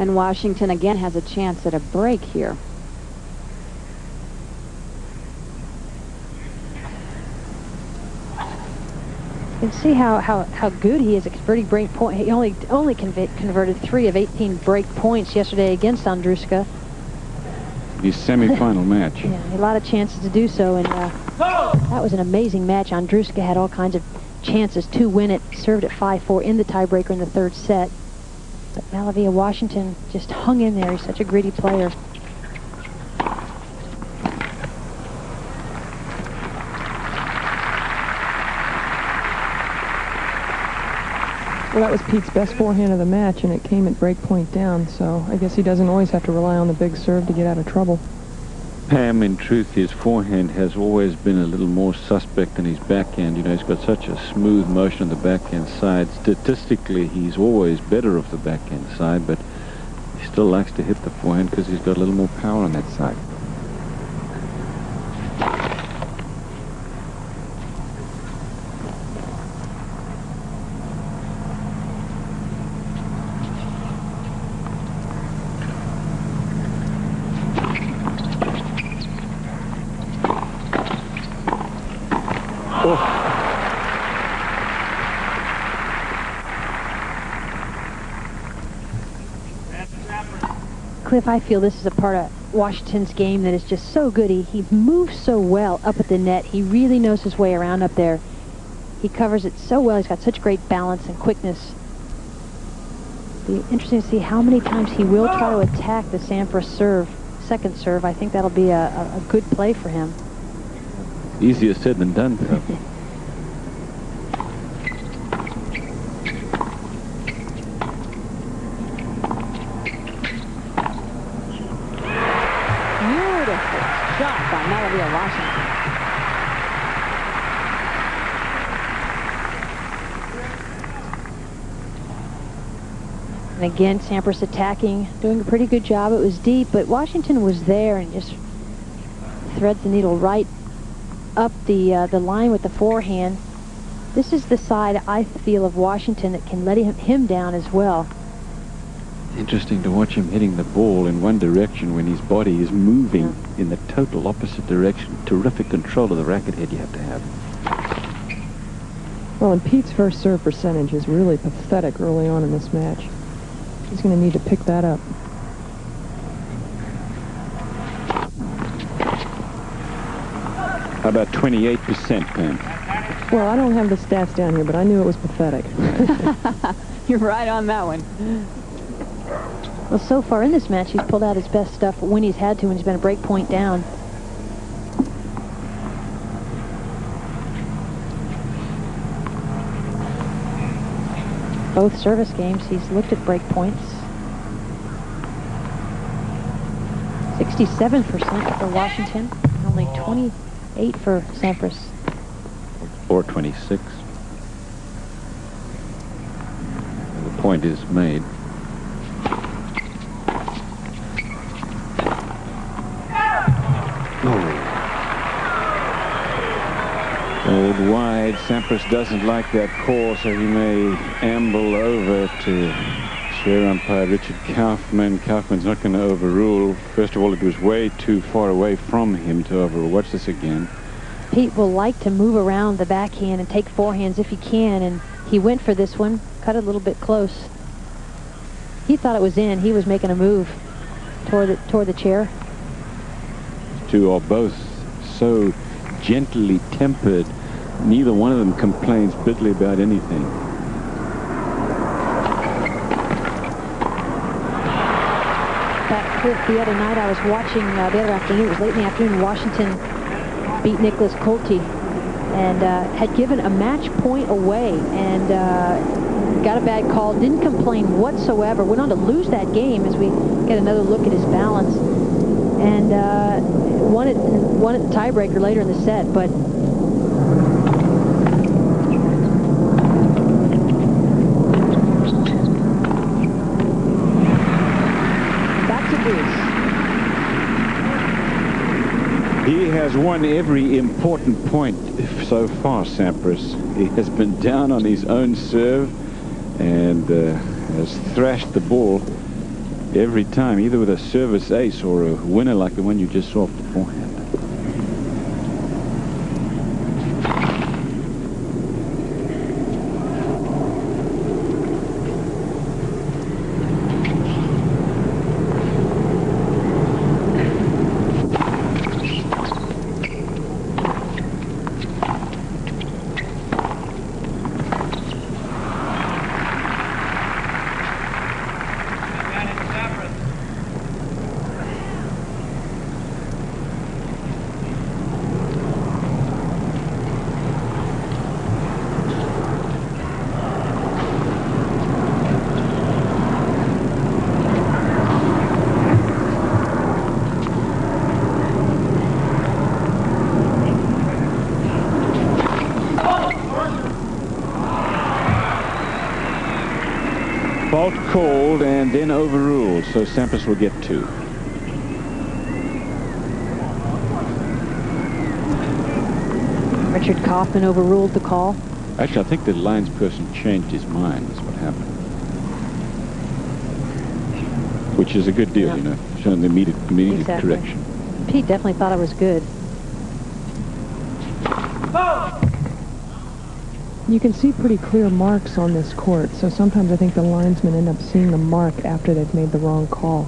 And Washington again has a chance at a break here. You can see how good he is at converting break point. He only converted 3 of 18 break points yesterday against Andruska. His semi-final match. Yeah, a lot of chances to do so, and that was an amazing match. Andruska had all kinds of chances to win it. Served at 5-4 in the tiebreaker in the third set. But Malavia Washington just hung in there. He's such a gritty player. Well, that was Pete's best forehand of the match, and it came at break point down, so I guess he doesn't always have to rely on the big serve to get out of trouble. Pam, in truth, his forehand has always been a little more suspect than his backhand. You know, he's got such a smooth motion on the backhand side. Statistically, he's always better off the backhand side, but he still likes to hit the forehand because he's got a little more power on that side. Cliff, I feel this is a part of Washington's game that is just so good. He moves so well up at the net. He really knows his way around up there. He covers it so well. He's got such great balance and quickness. It'll be interesting to see how many times he will try to attack the Sampras serve, second serve. I think that'll be a good play for him. Easier said than done, though. And again, Sampras attacking, doing a pretty good job. It was deep, but Washington was there and just threads the needle right up the line with the forehand. This is the side, I feel, of Washington that can let him down as well. Interesting to watch him hitting the ball in one direction when his body is moving in the total opposite direction. Terrific control of the racket head you have to have. Well, and Pete's first serve percentage is really pathetic early on in this match. He's going to need to pick that up. How about 28%, Pam? Well, I don't have the stats down here, but I knew it was pathetic. You're right on that one. Well, so far in this match, he's pulled out his best stuff when he's had to, when he's been a break point down. Both service games, he's looked at break points. 67% for Washington, only 28 for Sampras. Or 26. The point is made. Old wide. Sampras doesn't like that call, so he may amble over to chair umpire Richard Kaufman. Kaufman's not going to overrule. First of all, it was way too far away from him to overrule. Watch this again. Pete will like to move around the backhand and take forehands if he can, and he went for this one, cut it a little bit close. He thought it was in. He was making a move toward the chair. Two are both so gently tempered. Neither one of them complains bitterly about anything. Back the other night, I was watching the other afternoon. It was late in the afternoon. Washington beat Nicholas Colte and had given a match point away and got a bad call. Didn't complain whatsoever. Went on to lose that game as we get another look at his balance. And won it the tiebreaker later in the set, but back to Bruce. He has won every important point so far, Sampras. He has been down on his own serve and has thrashed the ball every time, either with a service ace or a winner like the one you just saw off the forehand. Fault called and then overruled, so Sampras will get 2. Richard Kaufman overruled the call. Actually, I think the linesperson changed his mind is what happened. Which is a good deal, you know, showing the immediate Exactly. correction. Pete definitely thought I was good. You can see pretty clear marks on this court, so sometimes I think the linesmen end up seeing the mark after they've made the wrong call.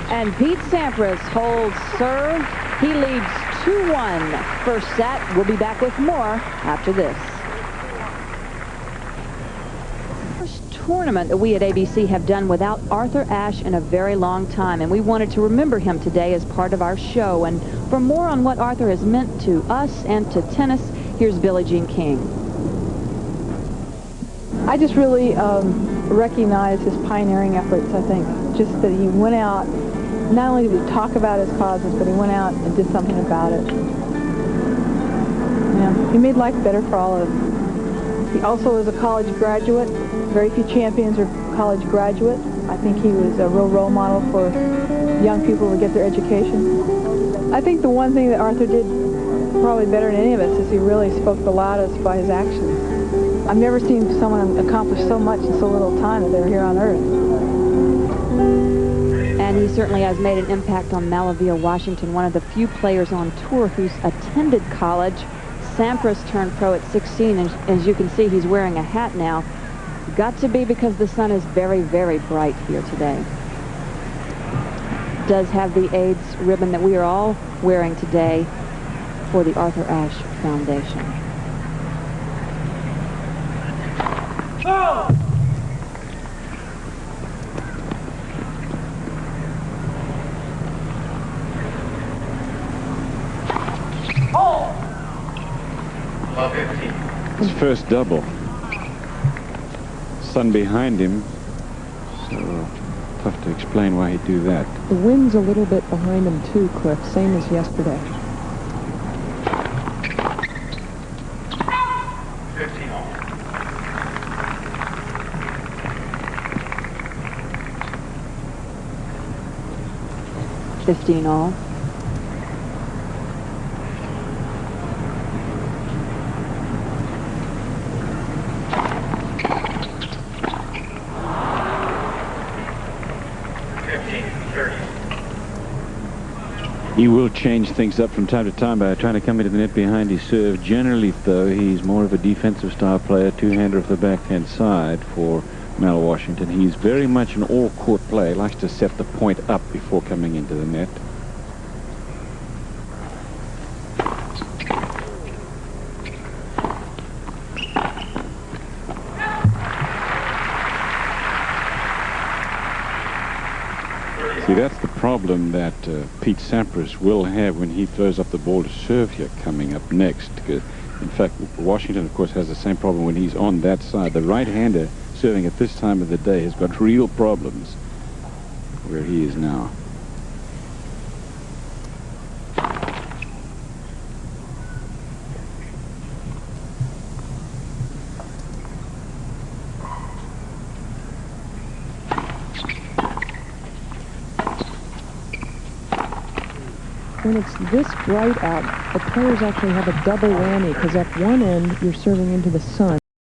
And Pete Sampras holds serve. He leads 2-1. First set. We'll be back with more after this. Tournament that we at ABC have done without Arthur Ashe in a very long time, and we wanted to remember him today as part of our show. And for more on what Arthur has meant to us and to tennis, here's Billie Jean King. I just really recognize his pioneering efforts, I think. Just that he went out, not only did he talk about his causes, but he went out and did something about it. Yeah, he made life better for all of us. He also is a college graduate. Very few champions are college graduates. I think he was a real role model for young people to get their education. I think the one thing that Arthur did probably better than any of us is he really spoke the loudest by his actions. I've never seen someone accomplish so much in so little time that they were here on Earth. And he certainly has made an impact on Malavia, Washington, one of the few players on tour who's attended college. Sampras turned pro at 16, and as you can see, he's wearing a hat now. Got to be because the sun is very, very bright here today. Does have the AIDS ribbon that we are all wearing today for the Arthur Ashe Foundation. Oh! His first double. Sun behind him, so tough to explain why he'd do that. The wind's a little bit behind him too, Cliff, same as yesterday. 15 all. He will change things up from time to time by trying to come into the net behind his serve. Generally, though, he's more of a defensive style player, two-hander of the backhand side for Mal Washington. He's very much an all-court player. He likes to set the point up before coming into the net. See, that's the problem that Pete Sampras will have when he throws up the ball to serve here coming up next. Because, in fact, Washington, of course, has the same problem when he's on that side. The right-hander serving at this time of the day has got real problems where he is now. when it's this bright out, the players actually have a double whammy, because at one end, you're serving into the sun.